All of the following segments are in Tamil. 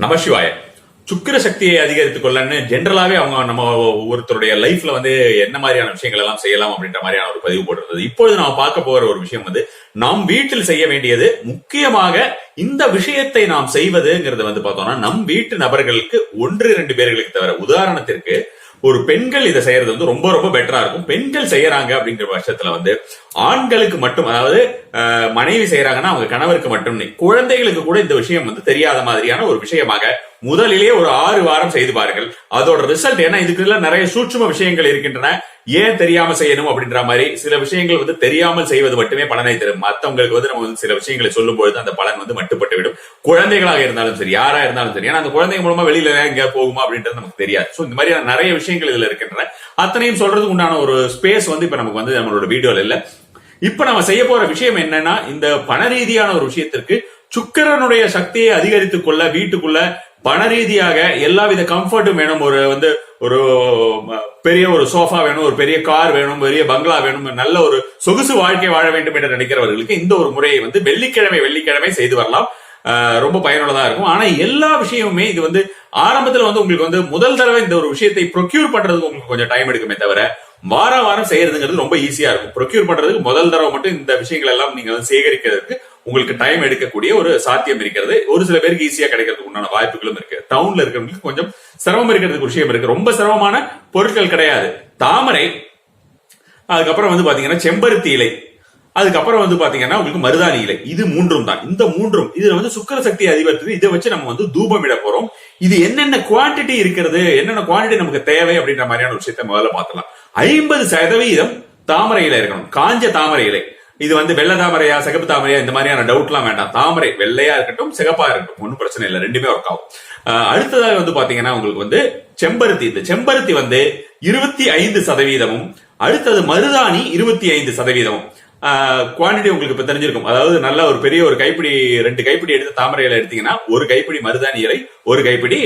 நமசிவாய. சுக்கிர சக்தியை அதிகரித்துக் கொள்ளன்னு ஜென்ரலாவே அவங்க நம்ம ஒருத்தருடைய லைஃப்ல என்ன மாதிரியான விஷயங்கள் எல்லாம் செய்யலாம் அப்படின்ற மாதிரியான ஒரு பதிவு போட்டிருந்தது. இப்பொழுது நாம பார்க்க போற ஒரு விஷயம் நாம் வீட்டில் செய்ய வேண்டியது, முக்கியமாக இந்த விஷயத்தை நாம் செய்வதுங்கிறது பார்த்தோம்னா நம் வீட்டு நபர்களுக்கு 1-2 பேர்களுக்கு தவிர, உதாரணத்திற்கு ஒரு பெண்கள் இதை செய்யறது ரொம்ப ரொம்ப பெட்டரா இருக்கும். பெண்கள் செய்யறாங்க அப்படிங்கிற பட்சத்துல ஆண்களுக்கு மட்டும், அதாவது மனைவி செய்யறாங்கன்னா அவங்க கணவருக்கு மட்டும், குழந்தைகளுக்கு கூட இந்த விஷயம் தெரியாத மாதிரியான ஒரு விஷயமாக முதலிலே ஒரு 6 வாரம் செய்து பாருங்கள். அதோட ரிசல்ட் ஏன்னா இதுக்குள்ள நிறைய சூட்சும விஷயங்கள் இருக்கின்றன. ஏன் தெரியாம செய்யணும் அப்படின்ற மாதிரி சில விஷயங்கள் தெரியாமல் செய்வது மட்டுமே பலனை தரும். மற்றவங்களுக்கு நம்ம சில விஷயங்களை சொல்லும் பொழுது அந்த பலன் மட்டுப்பட்டு விடும். குழந்தைகளாக இருந்தாலும் சரி, யாரா இருந்தாலும் சரி. ஏன்னா அந்த குழந்தைங்க மூலமா வெளியில எங்க போகுமா அப்படின்றது நமக்கு தெரியாது. சோ இந்த மாதிரியான நிறைய விஷயங்கள் இதுல இருக்கின்றன. அத்தனையும் சொல்றதுக்கு உண்டான ஒரு ஸ்பேஸ் இப்ப நமக்கு நம்மளோட வீடியோல இல்ல. இப்ப நம்ம செய்ய போற விஷயம் என்னன்னா, இந்த பண ரீதியான ஒரு விஷயத்திற்கு சுக்கிரனுடைய சக்தியை அதிகரித்துக் கொள்ள வீட்டுக்குள்ள பண ரீதியாக எல்லாவித கம்ஃபர்ட்டும் வேணும். ஒரு பெரிய ஒரு சோஃபா வேணும், ஒரு பெரிய கார் வேணும், பெரிய பங்களா வேணும், நல்ல ஒரு சொகுசு வாழ்க்கை வாழ வேண்டும் என்று நினைக்கிறவர்களுக்கு இந்த ஒரு முறையை வெள்ளிக்கிழமை செய்து வரலாம். ரொம்ப பயனுள்ளதா இருக்கும். ஆனா எல்லா விஷயமுமே இது ஆரம்பத்துல உங்களுக்கு முதல் தடவை இந்த ஒரு விஷயத்தை ப்ரொக்யூர் பண்றதுக்கு உங்களுக்கு கொஞ்சம் டைம் எடுக்குமே தவிர, வாரம் செய்யறதுங்கிறது ரொம்ப ஈஸியா இருக்கும். ப்ரொக்யூர் பண்றதுக்கு முதல் தடவை மட்டும் இந்த விஷயங்கள் எல்லாம் நீங்க சேகரிக்கிறதுக்கு உங்களுக்கு டைம் எடுக்கக்கூடிய ஒரு சாத்தியம் இருக்கிறது. ஒரு சில பேருக்கு ஈஸியா கிடைக்கிறதுக்கு உண்டான வாய்ப்புகளும் இருக்கு. டவுன்ல இருக்கிறவங்களுக்கு கொஞ்சம் சிரமம் இருக்கிறதுக்கு விஷயம் இருக்கு. ரொம்ப சிரமமான பொருட்கள் கிடையாது. தாமரை, அதுக்கப்புறம் பாத்தீங்கன்னா செம்பருத்தி இலை, அதுக்கப்புறம் பாத்தீங்கன்னா உங்களுக்கு மருதாணி இலை. இது 3 தான். இந்த 3 இதுல சுக்கிர சக்தி அதிகரித்து இதை வச்சு நம்ம தூபம் இட போறோம். இது என்னென்ன குவான்டிட்டி இருக்கிறது, என்னென்ன குவான்டிட்டி நமக்கு தேவை அப்படின்ற மாதிரியான விஷயத்தை முதல்ல பார்க்கலாம். 50% தாமரை இலை இருக்கணும். காஞ்ச தாமரை இலை. இது வெள்ளை தாமரையா சிகப்பு தாமரையா இந்த மாதிரியான டவுட் எல்லாம் வேண்டாம். தாமரை வெள்ளையா இருக்கட்டும், சிகப்பா இருக்கட்டும், ஒன்னும் பிரச்சனை இல்லை, ரெண்டுமே ஒர்க் ஆகும். அடுத்ததாக பாத்தீங்கன்னா உங்களுக்கு செம்பருத்தி. இந்த செம்பருத்தி 25%, அடுத்தது மருதாணி 25%. குவான்டிட்டி உங்களுக்கு இப்ப தெரிஞ்சிருக்கும். அதாவது நல்ல ஒரு பெரிய ஒரு கைப்பிடி, 2 கைப்பிடி எடுத்து தாமரை இலை எடுத்தீங்கன்னா 1 கைப்பிடி மருதாணி இலை, 1 கைப்பிடி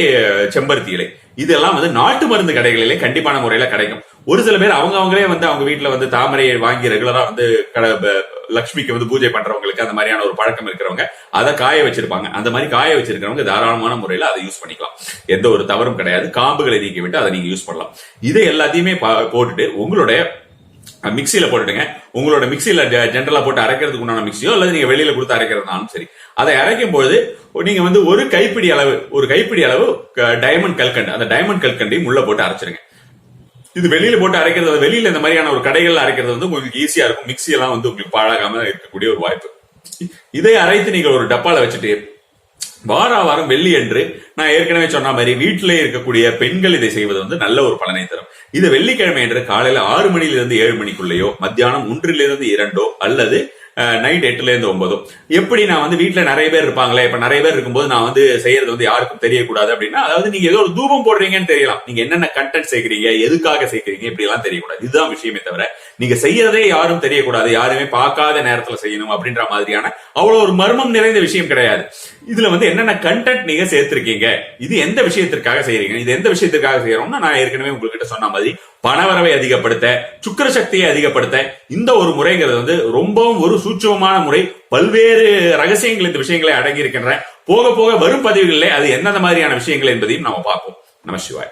செம்பருத்தி இலை. இதெல்லாம் நாட்டு மருந்து கடைகளிலே கண்டிப்பான முறையில கிடைக்கும். ஒரு சில பேர் அவங்களே அவங்க வீட்டுல தாமரையை வாங்கி ரெகுலரா லட்சுமிக்கு பூஜை பண்றவங்களுக்கு அந்த மாதிரியான ஒரு பழக்கம் இருக்கிறவங்க அதை காய வச்சிருப்பாங்க. அந்த மாதிரி காய வச்சிருக்கிறவங்க தாராளமான முறையில அதை யூஸ் பண்ணிக்கலாம். எந்த ஒரு தவறும் கிடையாது. காம்புகளை நீக்கி விட்டு அதை நீங்க யூஸ் பண்ணலாம். இதை எல்லாத்தையுமே போட்டுட்டு உங்களுடைய மிக்சியில போட்டுடுங்க. உங்களோட மிக்சியில ஜென்ரலா போட்டு அரைக்கிறதுக்கு உண்டான மிக்சியோ அல்லது நீங்க வெளியில கொடுத்து அரைக்கிறதுனாலும் சரி. அதை அரைக்கும் பொழுது நீங்க ஒரு கைப்பிடி அளவு டைமண்ட் கல்கண்டு, அந்த டைமண்ட் கல்கண்டையும் உள்ள போட்டு அரைச்சிருங்க. இது வெளியில போட்டு அரைக்கிறது, வெளியில இந்த மாதிரியான ஒரு கடைகள்ல அரைக்கிறது உங்களுக்கு ஈஸியா இருக்கும். மிக்சி எல்லாம் உங்களுக்கு பாழாகாம இருக்கக்கூடிய ஒரு வாய்ப்பு. இதை அரைத்து நீங்க ஒரு டப்பால வச்சுட்டு வாரம் வெள்ளி என்று நான் ஏற்கனவே சொன்ன மாதிரி வீட்டிலே இருக்கக்கூடிய பெண்கள் இதை செய்வது நல்ல ஒரு பலனை தரும். இது வெள்ளிக்கிழமை என்று காலையில 6 மணிலிருந்து 7 மணிக்குள்ளேயோ, மத்தியானம் 1லிருந்து 2 அல்லது நைட் 8லிருந்து 9. எப்படி நான் வீட்டுல நிறைய பேர் இருப்பாங்களே, இப்ப நிறைய பேர் இருக்கும்போது நான் செய்யறது யாருக்கும் தெரியக்கூடாது அப்படின்னா, அதாவது நீங்க ஏதோ ஒரு தூபம் போடுறீங்கன்னு தெரியலாம். நீங்க என்னென்ன கண்டென்ட் சேர்க்கிறீங்க, எதுக்காக சேர்க்கிறீங்க, இப்படி எல்லாம் தெரியக்கூடாது. இதுதான் விஷயமே தவிர நீங்க செய்யறதே யாரும் தெரியக்கூடாது, யாருமே பார்க்காத நேரத்துல செய்யணும் அப்படின்ற மாதிரியான அவ்வளவு ஒரு மர்மம் நிறைந்த விஷயம் கிடையாது. இதுல என்னென்ன கண்டென்ட் நீங்க சேர்த்திருக்கீங்க, இது எந்த விஷயத்திற்காக செய்யறீங்க, இது எந்த விஷயத்திற்காக செய்யறோம்னா, நான் ஏற்கனவே உங்ககிட்ட சொன்ன மாதிரி பணவரவை அதிகப்படுத்த, சுக்கிர சக்தியை அதிகப்படுத்த இந்த ஒரு முறைங்கிறது ரொம்பவும் ஒரு சூட்சமமான முறை. பல்வேறு ரகசியங்கள் இந்த விஷயங்களை அடங்கி இருக்கின்றன. போக போக வரும் பதிவுகளிலே அது எந்தெந்த மாதிரியான விஷயங்கள் என்பதையும் நாம பார்ப்போம். நமசிவாய.